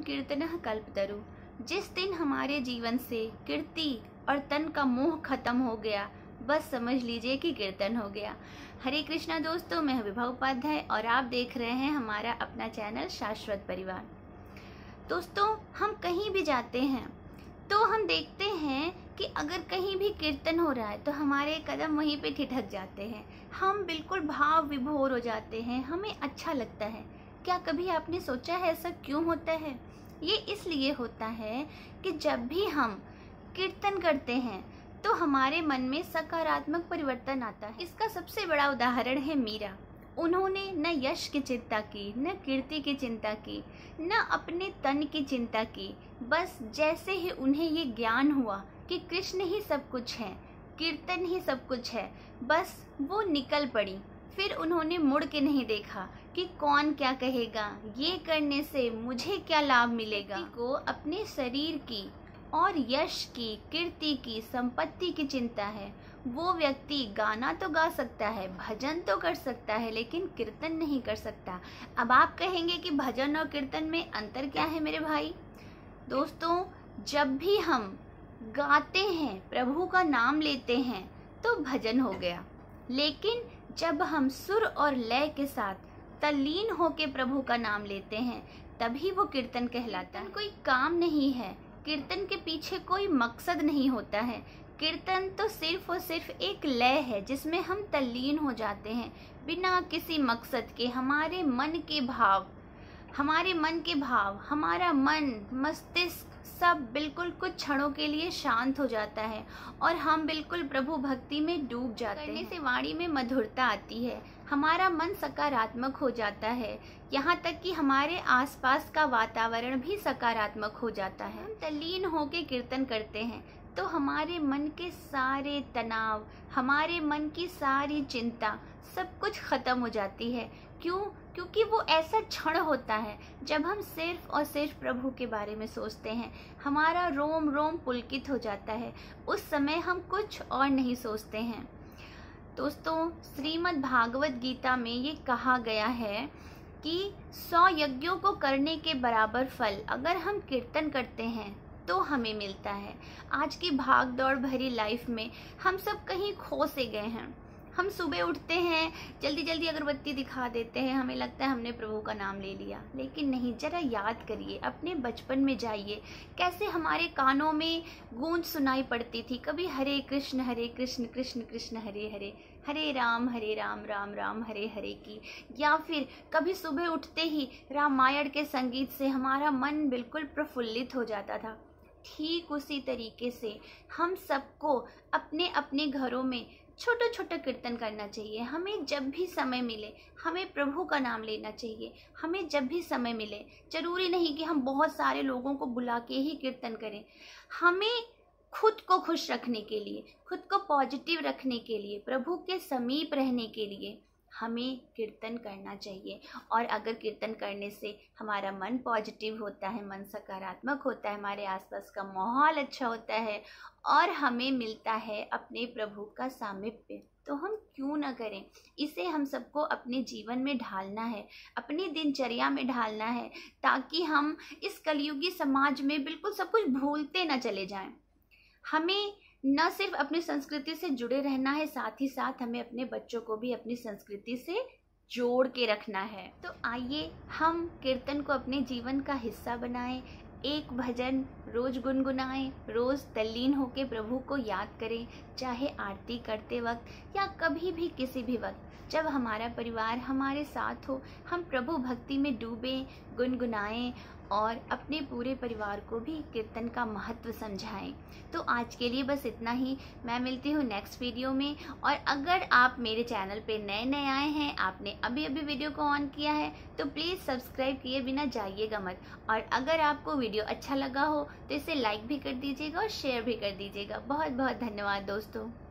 कीर्तनः कल्पतरु। जिस दिन हमारे जीवन से कीर्ति और तन का मोह खत्म हो गया, बस समझ लीजिए कि कीर्तन हो गया। हरे कृष्णा दोस्तों, मैं विभा उपाध्याय और आप देख रहे हैं हमारा अपना चैनल शाश्वत परिवार। दोस्तों, हम कहीं भी जाते हैं तो हम देखते हैं कि अगर कहीं भी कीर्तन हो रहा है तो हमारे कदम वहीं पे ठिठक जाते हैं, हम बिल्कुल भाव विभोर हो जाते हैं, हमें अच्छा लगता है। क्या कभी आपने सोचा है ऐसा क्यों होता है? ये इसलिए होता है कि जब भी हम कीर्तन करते हैं तो हमारे मन में सकारात्मक परिवर्तन आता है। इसका सबसे बड़ा उदाहरण है मीरा। उन्होंने न यश की चिंता की, न कीर्ति की चिंता की, न अपने तन की चिंता की। बस जैसे ही उन्हें ये ज्ञान हुआ कि कृष्ण ही सब कुछ है, कीर्तन ही सब कुछ है, बस वो निकल पड़ी। फिर उन्होंने मुड़ के नहीं देखा कि कौन क्या कहेगा, ये करने से मुझे क्या लाभ मिलेगा। को अपने शरीर की और यश की, कीर्ति की, संपत्ति की चिंता है। वो व्यक्ति गाना तो गा सकता है, भजन तो कर सकता है, लेकिन कीर्तन नहीं कर सकता। अब आप कहेंगे कि भजन और कीर्तन में अंतर क्या है मेरे भाई? दोस्तों, जब भी हम गाते हैं, प्रभु का नाम लेते हैं तो भजन हो गया, लेकिन जब हम सुर और लय के साथ तल्लीन होके प्रभु का नाम लेते हैं तभी वो कीर्तन कहलाता है। कोई काम नहीं है, कीर्तन के पीछे कोई मकसद नहीं होता है। कीर्तन तो सिर्फ और सिर्फ एक लय है जिसमें हम तल्लीन हो जाते हैं बिना किसी मकसद के। हमारे मन के भाव, हमारा मन, मस्तिष्क सब बिल्कुल कुछ क्षणों के लिए शांत हो जाता है और हम बिल्कुल प्रभु भक्ति में डूब जाते हैं। करने से वाणी में मधुरता आती है, हमारा मन सकारात्मक हो जाता है, यहाँ तक कि हमारे आसपास का वातावरण भी सकारात्मक हो जाता है। हम तल्लीन होकर कीर्तन करते हैं तो हमारे मन के सारे तनाव, हमारे मन की सारी चिंता सब कुछ खत्म हो जाती है। क्यों? क्योंकि वो ऐसा क्षण होता है जब हम सिर्फ और सिर्फ प्रभु के बारे में सोचते हैं, हमारा रोम रोम पुलकित हो जाता है। उस समय हम कुछ और नहीं सोचते हैं। दोस्तों, श्रीमद् भागवत गीता में ये कहा गया है कि 100 यज्ञों को करने के बराबर फल अगर हम कीर्तन करते हैं तो हमें मिलता है। आज की भाग दौड़ भरी लाइफ में हम सब कहीं खो से गए हैं। हम सुबह उठते हैं, जल्दी जल्दी अगरबत्ती दिखा देते हैं, हमें लगता है हमने प्रभु का नाम ले लिया, लेकिन नहीं। जरा याद करिए, अपने बचपन में जाइए, कैसे हमारे कानों में गूंज सुनाई पड़ती थी। कभी हरे कृष्ण कृष्ण कृष्ण हरे हरे, हरे राम राम राम हरे हरे की, या फिर कभी सुबह उठते ही रामायण के संगीत से हमारा मन बिल्कुल प्रफुल्लित हो जाता था। ठीक उसी तरीके से हम सबको अपने अपने घरों में छोटा छोटा कीर्तन करना चाहिए। हमें जब भी समय मिले हमें प्रभु का नाम लेना चाहिए। हमें जब भी समय मिले, जरूरी नहीं कि हम बहुत सारे लोगों को बुला के ही कीर्तन करें। हमें खुद को खुश रखने के लिए, खुद को पॉजिटिव रखने के लिए, प्रभु के समीप रहने के लिए हमें कीर्तन करना चाहिए। और अगर कीर्तन करने से हमारा मन पॉजिटिव होता है, मन सकारात्मक होता है, हमारे आसपास का माहौल अच्छा होता है और हमें मिलता है अपने प्रभु का सामीप्य, तो हम क्यों ना करें। इसे हम सबको अपने जीवन में ढालना है, अपनी दिनचर्या में ढालना है, ताकि हम इस कलयुगी समाज में बिल्कुल सब कुछ भूलते ना चले जाएं। हमें न सिर्फ अपनी संस्कृति से जुड़े रहना है, साथ ही साथ हमें अपने बच्चों को भी अपनी संस्कृति से जोड़ के रखना है। तो आइए हम कीर्तन को अपने जीवन का हिस्सा बनाएं, एक भजन रोज गुनगुनाएं, रोज तल्लीन होके प्रभु को याद करें, चाहे आरती करते वक्त या कभी भी किसी भी वक्त जब हमारा परिवार हमारे साथ हो, हम प्रभु भक्ति में डूबें, गुनगुनाएं और अपने पूरे परिवार को भी कीर्तन का महत्व समझाएं। तो आज के लिए बस इतना ही। मैं मिलती हूँ नेक्स्ट वीडियो में। और अगर आप मेरे चैनल पे नए आए हैं, आपने अभी अभी वीडियो को ऑन किया है, तो प्लीज़ सब्सक्राइब किए बिना जाइएगा मत। और अगर आपको वीडियो अच्छा लगा हो तो इसे लाइक भी कर दीजिएगा और शेयर भी कर दीजिएगा। बहुत बहुत धन्यवाद दोस्तों।